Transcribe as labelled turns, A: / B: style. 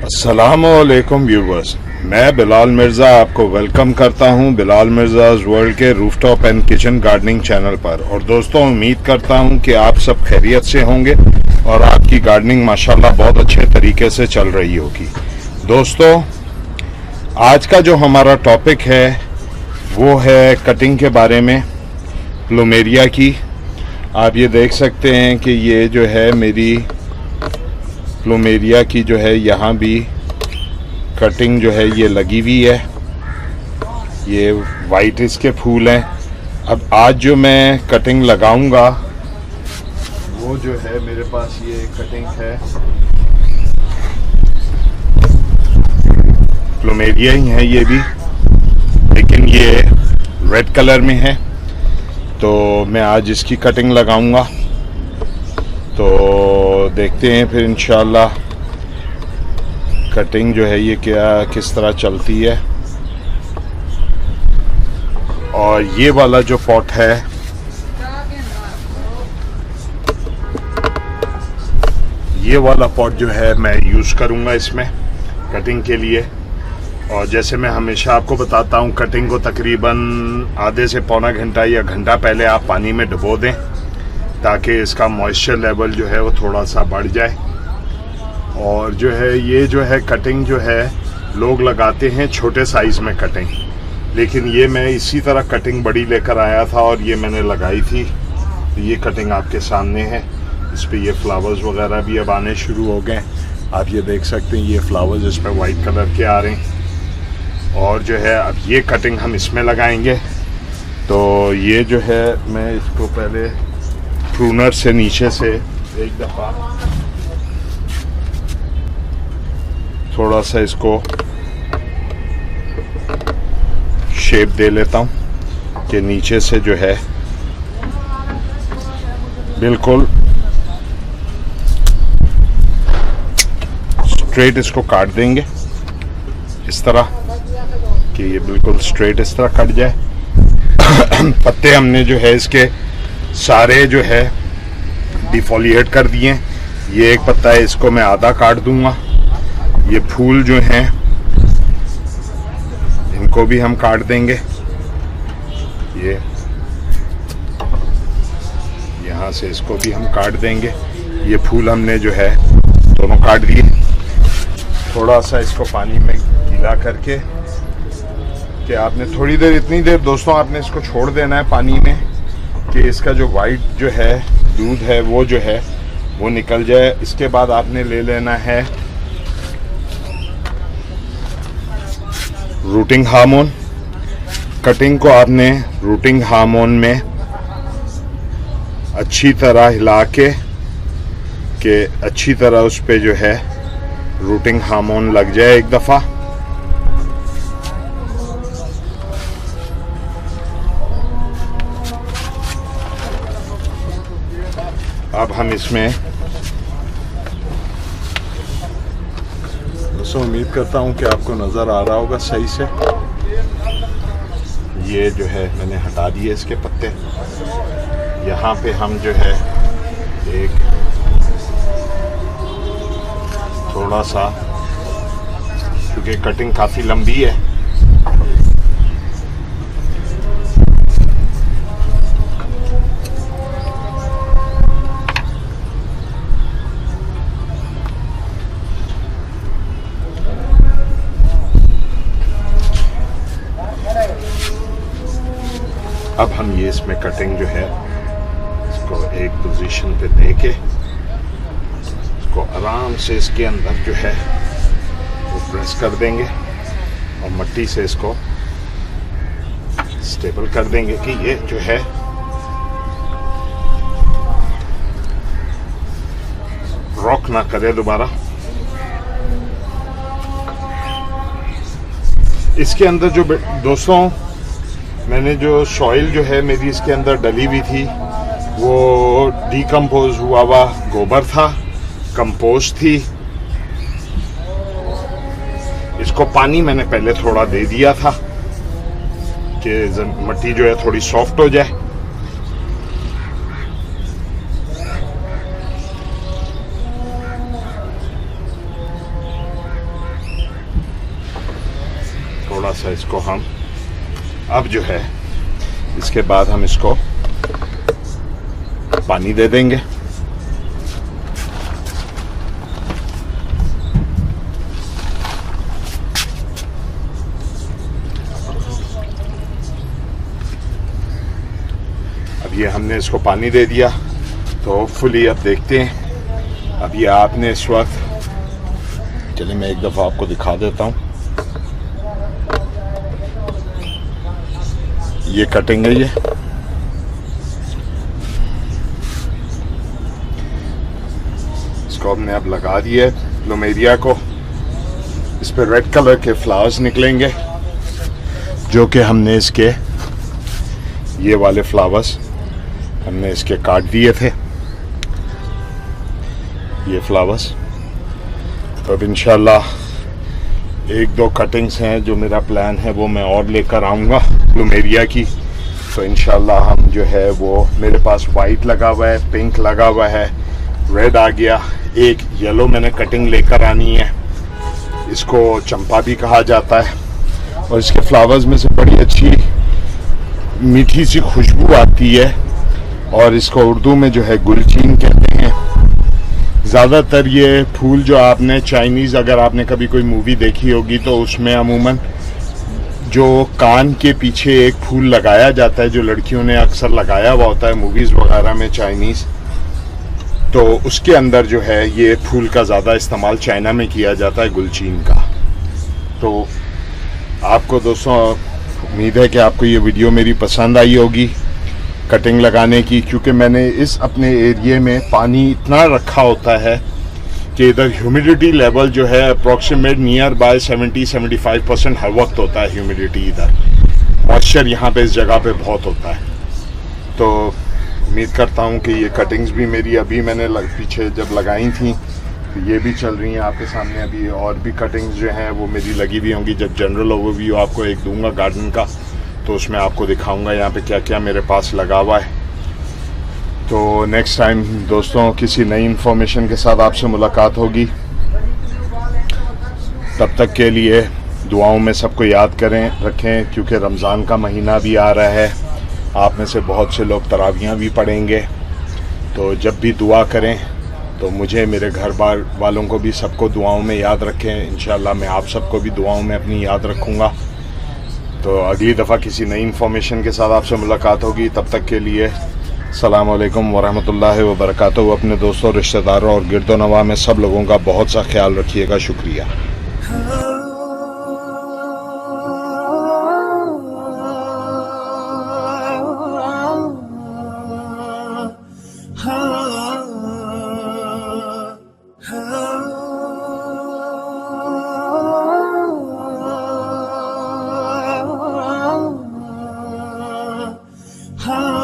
A: अस्सलामुअलैकुम व्यूवर्स, मैं बिलाल मिर्ज़ा आपको वेलकम करता हूं बिलाल मिर्ज़ाज़ वर्ल्ड के rooftop and kitchen gardening channel पर। और दोस्तों, उम्मीद करता हूं कि आप सब खैरियत से होंगे और आपकी गार्डनिंग माशाल्लाह बहुत अच्छे तरीके से चल रही होगी। दोस्तों, आज का जो हमारा टॉपिक है वो है कटिंग के बारे में, प्लूमेरिया की। आप ये देख सकते हैं कि ये जो है मेरी प्लूमेरिया की जो है यहाँ भी कटिंग जो है ये लगी हुई है। ये वाइट इसके फूल हैं। अब आज जो मैं कटिंग लगाऊंगा वो जो है मेरे पास ये कटिंग है, प्लूमेरिया ही है ये भी, लेकिन ये रेड कलर में है। तो मैं आज इसकी कटिंग लगाऊंगा, तो देखते हैं फिर इंशाल्लाह कटिंग जो है ये किस तरह चलती है। और ये वाला जो पॉट है ये वाला पॉट जो है मैं यूज़ करूँगा इसमें कटिंग के लिए। और जैसे मैं हमेशा आपको बताता हूँ, कटिंग को तकरीबन आधे से पौना घंटा या घंटा पहले आप पानी में डुबो दें ताकि इसका मॉइस्चर लेवल जो है वो थोड़ा सा बढ़ जाए। और जो है ये जो है कटिंग जो है लोग लगाते हैं छोटे साइज़ में कटिंग, लेकिन ये मैं इसी तरह कटिंग बड़ी लेकर आया था और ये मैंने लगाई थी। ये कटिंग आपके सामने है, इस पर ये फ्लावर्स वगैरह भी अब आने शुरू हो गए। आप ये देख सकते हैं, ये फ्लावर्स इस पर वाइट कलर के आ रहे हैं। और जो है अब ये कटिंग हम इसमें लगाएंगे। तो ये जो है मैं इसको पहले प्रूनर से नीचे से एक दफ़ा थोड़ा सा इसको शेप दे लेता हूँ कि नीचे से जो है बिल्कुल स्ट्रेट इसको काट देंगे इस तरह कि ये बिल्कुल स्ट्रेट इस तरह कट जाए। पत्ते हमने जो है इसके सारे जो है डिफोलिएट कर दिए। ये एक पत्ता है, इसको मैं आधा काट दूंगा। ये फूल जो हैं इनको भी हम काट देंगे। ये यहाँ से इसको भी हम काट देंगे। ये फूल हमने जो है दोनों काट दिए। थोड़ा सा इसको पानी में गीला करके कि आपने थोड़ी देर, इतनी देर दोस्तों आपने इसको छोड़ देना है पानी में कि इसका जो वाइट जो है दूध है वो जो है वो निकल जाए। इसके बाद आपने ले लेना है रूटिंग हार्मोन। कटिंग को आपने रूटिंग हार्मोन में अच्छी तरह हिला के अच्छी तरह उस पे जो है रूटिंग हार्मोन लग जाए एक दफ़ा। अब हम इसमें दोस्तों, उम्मीद करता हूँ कि आपको नज़र आ रहा होगा सही से। ये जो है मैंने हटा दिए इसके पत्ते। यहाँ पे हम जो है एक थोड़ा सा, क्योंकि कटिंग काफ़ी लंबी है, अब हम ये इसमें कटिंग जो है इसको एक पोजीशन पे देके इसको आराम से इसके अंदर जो है वो प्रेस कर देंगे और मट्टी से इसको स्टेबल कर देंगे कि ये जो है रॉक ना करे दोबारा। इसके अंदर जो दोस्तों मैंने जो सॉइल जो है मेरी इसके अंदर डली हुई थी वो डिकम्पोज हुआ गोबर था, कंपोस्ट थी। इसको पानी मैंने पहले थोड़ा दे दिया था कि मिट्टी जो है थोड़ी सॉफ्ट हो जाए। थोड़ा सा इसको हम अब जो है इसके बाद हम इसको पानी दे देंगे। अब ये हमने इसको पानी दे दिया तो होपफुली अब देखते हैं। अब ये आपने इस वक्त, चलिए मैं एक दफ़ा आपको दिखा देता हूँ। ये कटिंग है, ये इसको हमने अब लगा दिया है प्लूमेरिया को। इस पे रेड कलर के फ्लावर्स निकलेंगे जो कि हमने इसके ये वाले फ्लावर्स हमने इसके काट दिए थे, ये फ्लावर्स। तो अब इंशाल्लाह एक दो कटिंग्स हैं जो मेरा प्लान है वो मैं और लेकर आऊँगा प्लूमेरिया की। तो इंशाल्लाह हम जो है वो, मेरे पास वाइट लगा हुआ है, पिंक लगा हुआ है, रेड आ गया, एक येलो मैंने कटिंग लेकर आनी है। इसको चंपा भी कहा जाता है और इसके फ्लावर्स में से बड़ी अच्छी मीठी सी खुशबू आती है और इसको उर्दू में जो है गुलचीन कहते हैं। ज़्यादातर ये फूल जो आपने चाइनीज़, अगर आपने कभी कोई मूवी देखी होगी तो उसमें अमूमन जो कान के पीछे एक फूल लगाया जाता है जो लड़कियों ने अक्सर लगाया हुआ होता है मूवीज़ वगैरह में चाइनीज़, तो उसके अंदर जो है ये फूल का ज़्यादा इस्तेमाल चाइना में किया जाता है, गुलचीन का। तो आपको दोस्तों उम्मीद है कि आपको ये वीडियो मेरी पसंद आई होगी कटिंग लगाने की, क्योंकि मैंने इस अपने एरिए में पानी इतना रखा होता है कि इधर ह्यूमिडिटी लेवल जो है अप्रॉक्सीमेट नियर बाय 70-75% हर वक्त होता है ह्यूमिडिटी। इधर मॉइस्चर यहाँ पे इस जगह पे बहुत होता है। तो उम्मीद करता हूँ कि ये कटिंग्स भी मेरी अभी मैंने पीछे जब लगाई थी तो ये भी चल रही हैं आपके सामने। अभी और भी कटिंग्स जो हैं वो मेरी लगी हुई होंगी। जब जनरल ओवरव्यू आपको एक दूंगा गार्डन का तो उसमें आपको दिखाऊंगा यहाँ पे क्या क्या मेरे पास लगा हुआ है। तो नेक्स्ट टाइम दोस्तों किसी नई इन्फॉर्मेशन के साथ आपसे मुलाकात होगी। तब तक के लिए दुआओं में सबको याद रखें, क्योंकि रमज़ान का महीना भी आ रहा है। आप में से बहुत से लोग तरावियाँ भी पढ़ेंगे, तो जब भी दुआ करें तो मुझे, मेरे घर बार वालों को भी सबको दुआओं में याद रखें। इंशाल्लाह मैं आप सबको भी दुआओं में अपनी याद रखूँगा। तो अगली दफ़ा किसी नई इन्फॉर्मेशन के साथ आपसे मुलाकात होगी। तब तक के लिए अस्सलाम वालेकुम वरहमतुल्लाहि वबरकातुहू। अपने दोस्तों, रिश्तेदारों और गिरदोनवा में सब लोगों का बहुत सा ख्याल रखिएगा। शुक्रिया।
B: हाँ